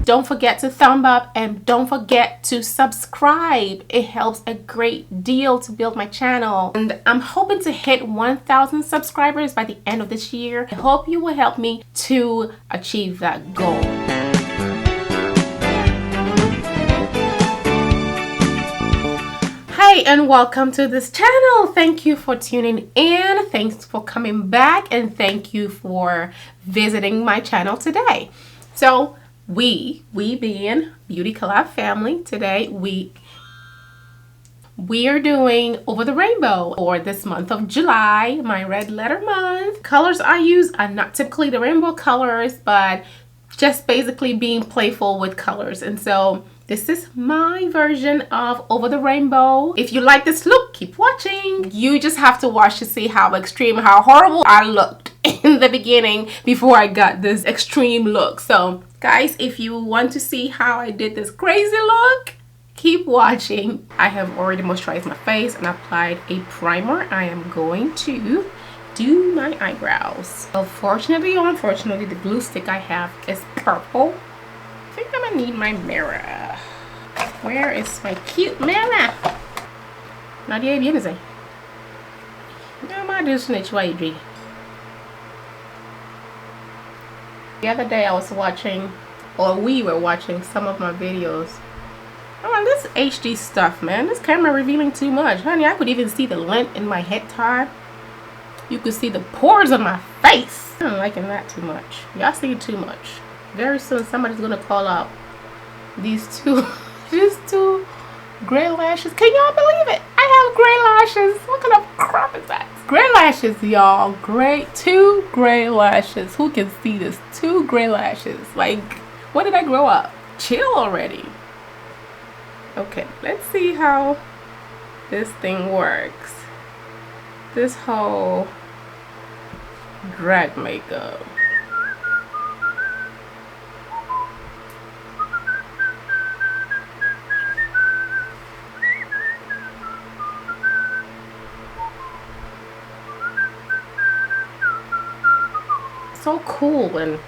don't forget to thumb up and don't forget to subscribe. It helps a great deal to build my channel. And I'm hoping to hit 1,000 subscribers by the end of this year. I hope you will help me to achieve that goal. Hi and welcome to this channel. Thank you for tuning in. Thanks for coming back and thank you for visiting my channel today. So we being Beauty Collab family, today we are doing Over the Rainbow for this month of July, my red letter month. Colors I use are not typically the rainbow colors, but just basically being playful with colors. And so this is my version of Over the Rainbow. If you like this look, keep watching. You just have to watch to see how extreme, how horrible I looked in the beginning before I got this extreme look. So guys, if you want to see how I did this crazy look, keep watching. I have already moisturized my face and applied a primer. I am going to do my eyebrows. Unfortunately or unfortunately, the glue stick I have is purple. I think I'm gonna need my mirror. Where is my cute mirror? Nadie viene aí. Não, mas Deus não te vai ver. The other day I was watching, or we were watching some of my videos. Oh, this HD stuff, man. This camera revealing too much. Honey, I could even see the lint in my head tie. You could see the pores on my face. I'm not liking that too much. Y'all see too much. Very soon somebody's gonna call out these two gray lashes. Can y'all believe it? I have gray lashes. What kind of crap is that? Gray lashes, y'all. Two gray lashes. Who can see this? 2 gray lashes. Like, when did I grow up? Chill already. Okay, let's see how this thing works. This whole drag makeup. So cool and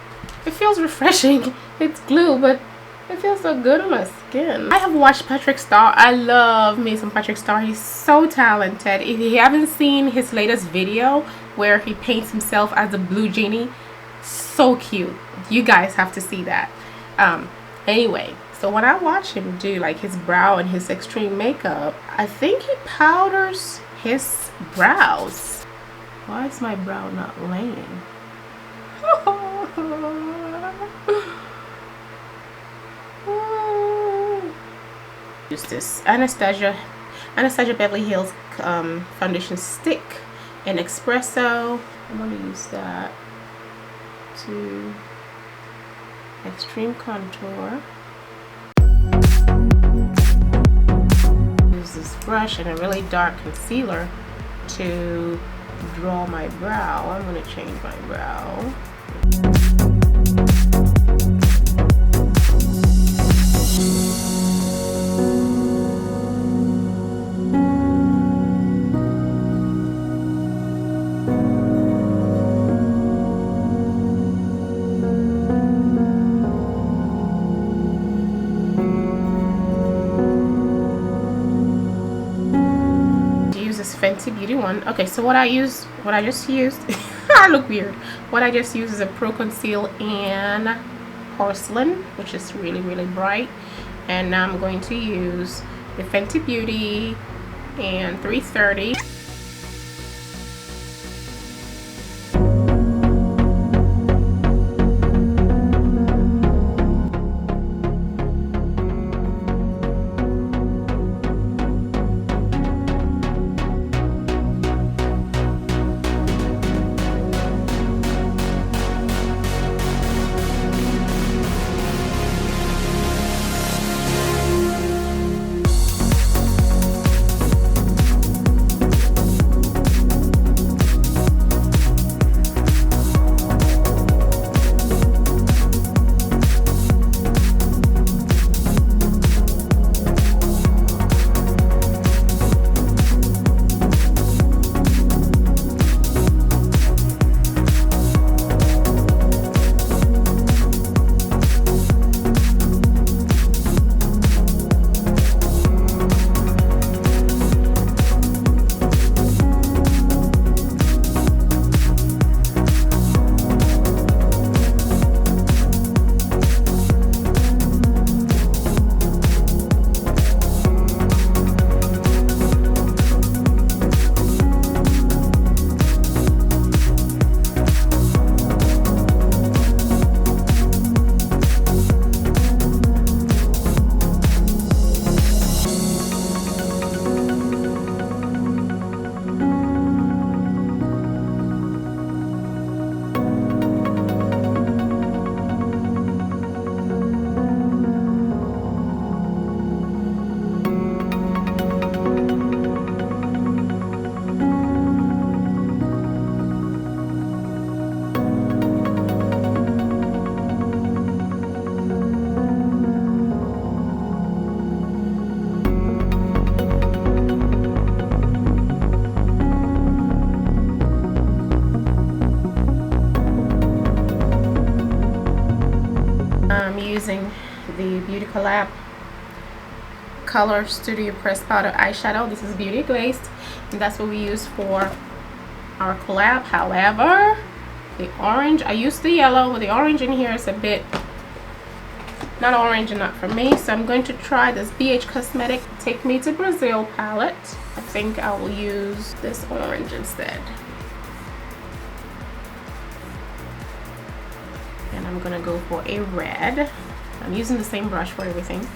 it feels refreshing. It's glue, but it feels so good on my skin. I have watched Patrick Star. I love me some Patrick Star. He's so talented. If you haven't seen his latest video where he paints himself as a blue genie, so cute. You guys have to see that. Anyway, so when I watch him do like his brow and his extreme makeup, I think he powders his brows. Why is my brow not laying? Use this Anastasia Beverly Hills foundation stick in espresso. I'm going to use that to extreme contour. Use this brush and a really dark concealer to draw my brow. I'm going to change my brow. Fenty Beauty one. Okay, so what I just used I look weird. What I just used is a Pro Conceal in Porcelain, which is really bright, and now I'm going to use the Fenty Beauty and 330. using the Beauty Collab Color Studio Press Powder eyeshadow. This is Beauty Glazed, and that's what we use for our collab. However, the orange, I used the yellow, but the orange in here is a bit not orange enough for me, so I'm going to try this BH Cosmetic Take Me to Brazil palette. I think I will use this orange instead. And I'm gonna go for a red. I'm using the same brush for everything.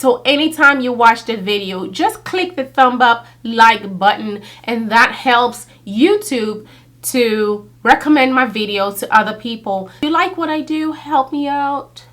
So anytime you watch the video, just click the thumb up, like button, and that helps YouTube to recommend my video to other people. If you like what I do, help me out.